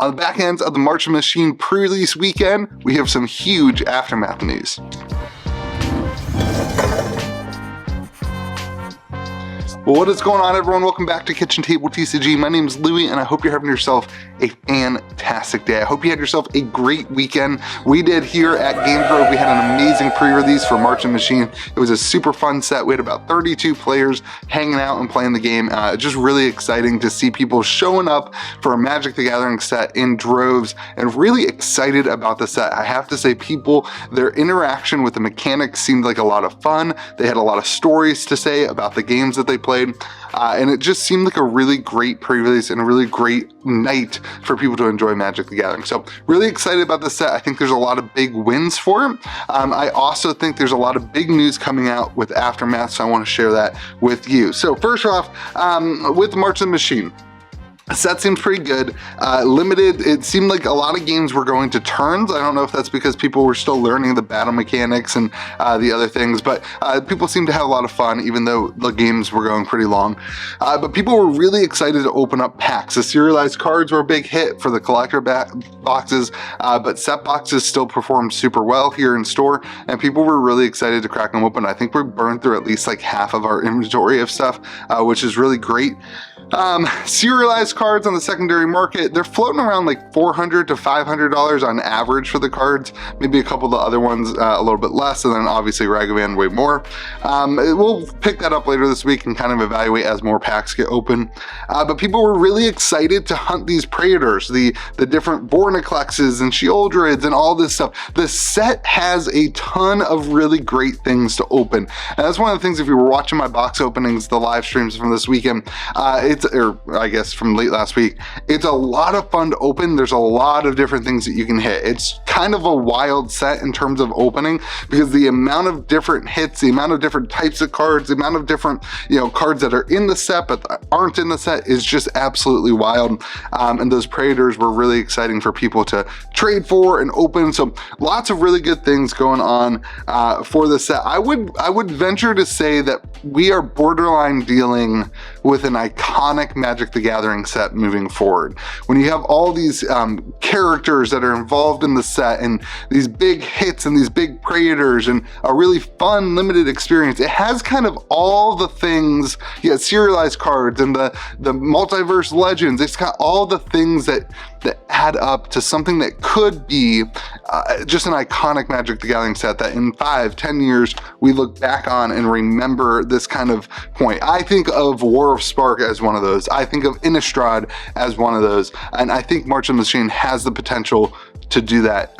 On the back ends of the March of the Machine pre-release weekend, we have some huge Aftermath news. Well, what is going on, everyone? Welcome back to Kitchen Table TCG. My name is Louie, and I hope you're having yourself a fantastic day. I hope you had yourself a great weekend. We did here at Game Grove. We had an amazing pre-release for March of the Machine. It was a super fun set. We had about 32 players hanging out and playing the game. Just really exciting to see people showing up for a Magic the Gathering set in droves, and really excited about the set. I have to say, people, their interaction with the mechanics seemed like a lot of fun. They had a lot of stories to say about the games that they played. And it just seemed like a really great pre-release and a really great night for people to enjoy Magic the Gathering. So really excited about this set. I think there's a lot of big wins for it. I also think there's a lot of big news coming out with Aftermath, so I want to share that with you. So first off, with March of the Machine, the set seems pretty good. Limited, it seemed like a lot of games were going to turns. I don't know if that's because people were still learning the battle mechanics and the other things, but people seemed to have a lot of fun, even though the games were going pretty long. But people were really excited to open up packs. The serialized cards were a big hit for the collector boxes, but set boxes still performed super well here in store, and people were really excited to crack them open. I think we burned through at least like half of our inventory of stuff, which is really great. Serialized cards on the secondary market, they're floating around like $400 to $500 on average for the cards. Maybe a couple of the other ones a little bit less, and then obviously Ragavan way more. We'll pick that up later this week and kind of evaluate as more packs get open. But people were really excited to hunt these Praetors, the different Vorniclexes and Sheoldreds and all this stuff. The set has a ton of really great things to open. And that's one of the things, if you were watching my box openings, the live streams from this weekend, or I guess from late last week, it's a lot of fun to open. There's a lot of different things that you can hit. It's kind of a wild set in terms of opening, because the amount of different hits, the amount of different types of cards, the amount of different, cards that are in the set but aren't in the set is just absolutely wild. And those Praetors were really exciting for people to trade for and open. So lots of really good things going on for the set. I would venture to say that we are borderline dealing with an iconic Magic the Gathering set moving forward. When you have all these characters that are involved in the set, and these big hits and these big Praetors, and a really fun limited experience, it has kind of all the things. You got serialized cards and the multiverse legends. It's got all the things that add up to something that could be just an iconic Magic the Gathering set that in 5-10 years we look back on and remember this kind of point. I think of War of Spark as one of those. I think of Innistrad as one of those. And I think March of the Machine has the potential to do that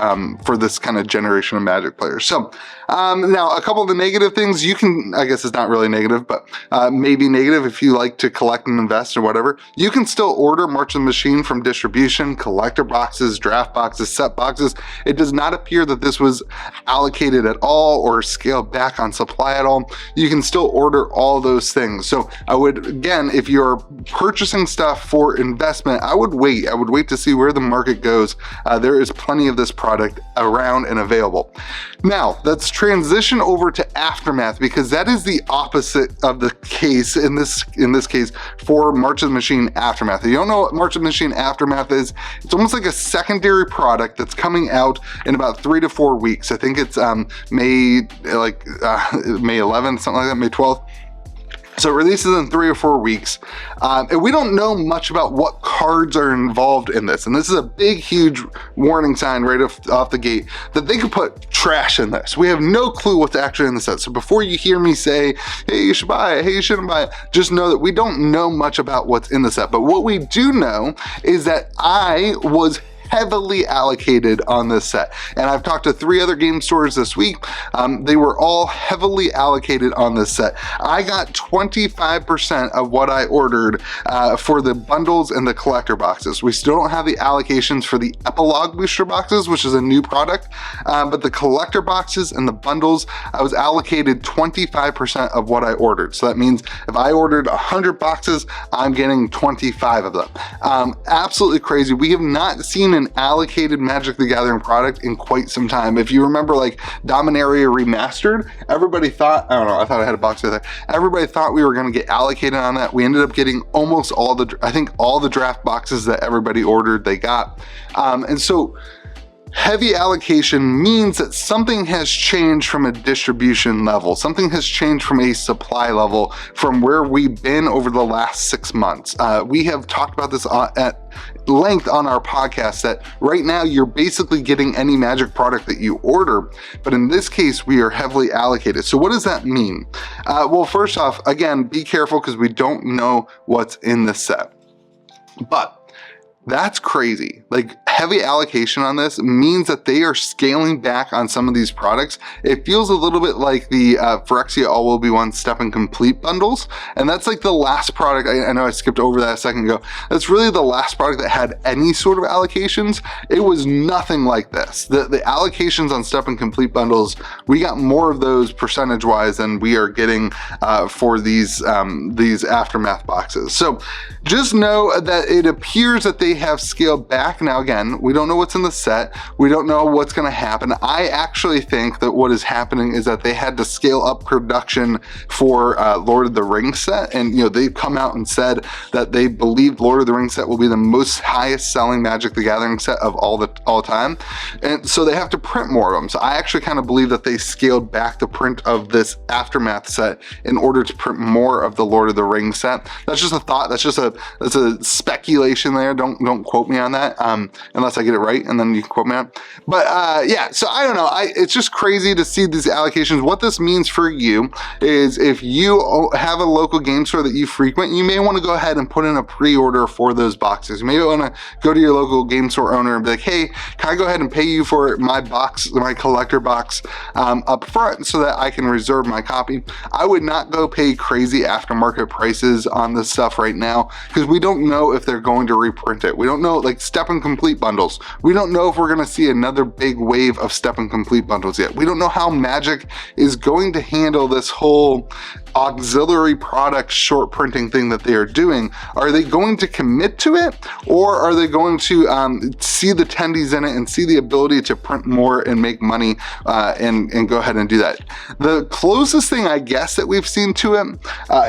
for this kind of generation of Magic players. So now a couple of the negative things, you can, I guess it's not really negative, but maybe negative if you like to collect and invest or whatever, you can still order March of the Machine from distribution, collector boxes, draft boxes, set boxes. It does not appear that this was allocated at all or scaled back on supply at all. You can still order all those things. So I would, again, if you're purchasing stuff for investment, I would wait to see where the market goes. There is plenty of this product around and available. Now let's transition over to Aftermath, because that is the opposite of the case in this case for March of the Machine Aftermath. If you don't know what March of the Machine Aftermath is, it's almost like a secondary product that's coming out in about 3 to 4 weeks. I think it's May 11th, something like that, May 12th. So it releases in 3 or 4 weeks. And we don't know much about what cards are involved in this. And this is a big, huge warning sign right off the gate that they could put trash in this. We have no clue what's actually in the set. So before you hear me say, hey, you should buy it, hey, you shouldn't buy it, just know that we don't know much about what's in the set. But what we do know is that I was heavily allocated on this set. And I've talked to 3 other game stores this week. They were all heavily allocated on this set. I got 25% of what I ordered for the bundles and the collector boxes. We still don't have the allocations for the epilogue booster boxes, which is a new product, but the collector boxes and the bundles, I was allocated 25% of what I ordered. So that means if I ordered 100 boxes, I'm getting 25 of them. Absolutely crazy. We have not seen an allocated Magic the Gathering product in quite some time. If you remember, like Dominaria Remastered, everybody thought, I don't know, I thought I had a box of that. Everybody thought we were going to get allocated on that. We ended up getting almost all the, I think all the draft boxes that everybody ordered, they got. And so heavy allocation means that something has changed from a distribution level. Something has changed from a supply level from where we've been over the last 6 months. We have talked about this at length on our podcast that right now you're basically getting any Magic product that you order, but in this case we are heavily allocated. So what does that mean? Well, first off, again, be careful because we don't know what's in the set. But that's crazy. Like, heavy allocation on this means that they are scaling back on some of these products. It feels a little bit like the Phyrexia All Will Be One Step and Complete bundles. And that's like the last product, I know I skipped over that a second ago. That's really the last product that had any sort of allocations. It was nothing like this. The allocations on Step and Complete bundles, we got more of those percentage wise than we are getting for these Aftermath boxes. So just know that it appears that they have scaled back. Now again, we don't know what's in the set. We don't know what's going to happen. I actually think that what is happening is that they had to scale up production for Lord of the Rings set, and you know, they've come out and said that they believe Lord of the Rings set will be the most highest selling Magic the Gathering set of all time, and so they have to print more of them. So I actually kind of believe that they scaled back the print of this Aftermath set in order to print more of the Lord of the Rings set. That's just a thought. That's a speculation there. Don't quote me on that unless I get it right, and then you can quote me on it. But yeah, so I don't know. It's just crazy to see these allocations. What this means for you is if you have a local game store that you frequent, you may want to go ahead and put in a pre-order for those boxes. You may want to go to your local game store owner and be like, hey, can I go ahead and pay you for my box, my collector box up front so that I can reserve my copy? I would not go pay crazy aftermarket prices on this stuff right now because we don't know if they're going to reprint it. We don't know, like Step and Complete bundles. We don't know if we're going to see another big wave of Step and Complete bundles yet. We don't know how Magic is going to handle this whole auxiliary product short printing thing that they are doing. Are they going to commit to it, or are they going to see the tendies in it and see the ability to print more and make money and go ahead and do that? The closest thing I guess that we've seen to it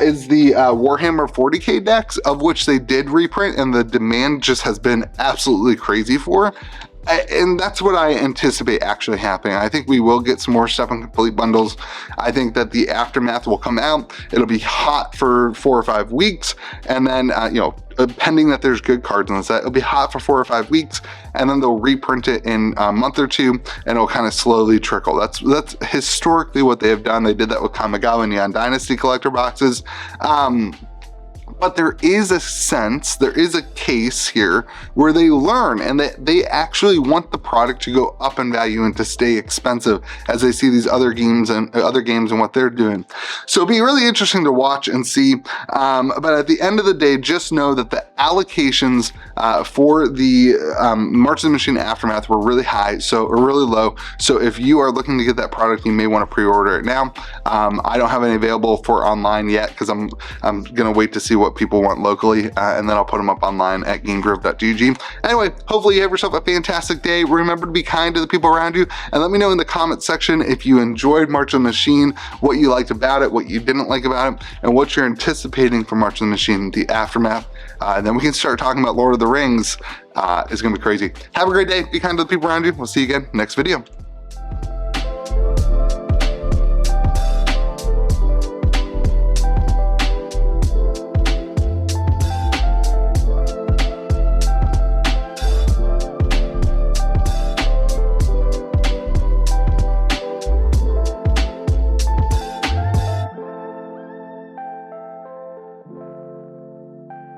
is the Warhammer 40k decks, of which they did reprint, and the demand just has been absolutely crazy for. And that's what I anticipate actually happening. I think we will get some more Step and Complete bundles. I think that the Aftermath will come out. It'll be hot for 4 or 5 weeks, and then you know, pending that there's good cards in the set, it'll be hot for 4 or 5 weeks, and then they'll reprint it in a month or two, and it'll kind of slowly trickle. That's historically what they have done. They did that with Kamigawa and Neon Dynasty collector boxes. But there is a sense, there is a case here where they learn and that they actually want the product to go up in value and to stay expensive as they see these other games and what they're doing. So it'll be really interesting to watch and see. But at the end of the day, just know that the allocations for the March of the Machine Aftermath were really high, or really low. So if you are looking to get that product, you may want to pre-order it now. I don't have any available for online yet because I'm gonna wait to see what people want locally, and then I'll put them up online at gamegrove.gg. Anyway, hopefully you have yourself a fantastic day. Remember to be kind to the people around you, and let me know in the comment section if you enjoyed March of the Machine, what you liked about it, what you didn't like about it, and what you're anticipating for March of the Machine, the Aftermath. And then we can start talking about Lord of the Rings. It's gonna be crazy. Have a great day. Be kind to the people around you. We'll see you again next video.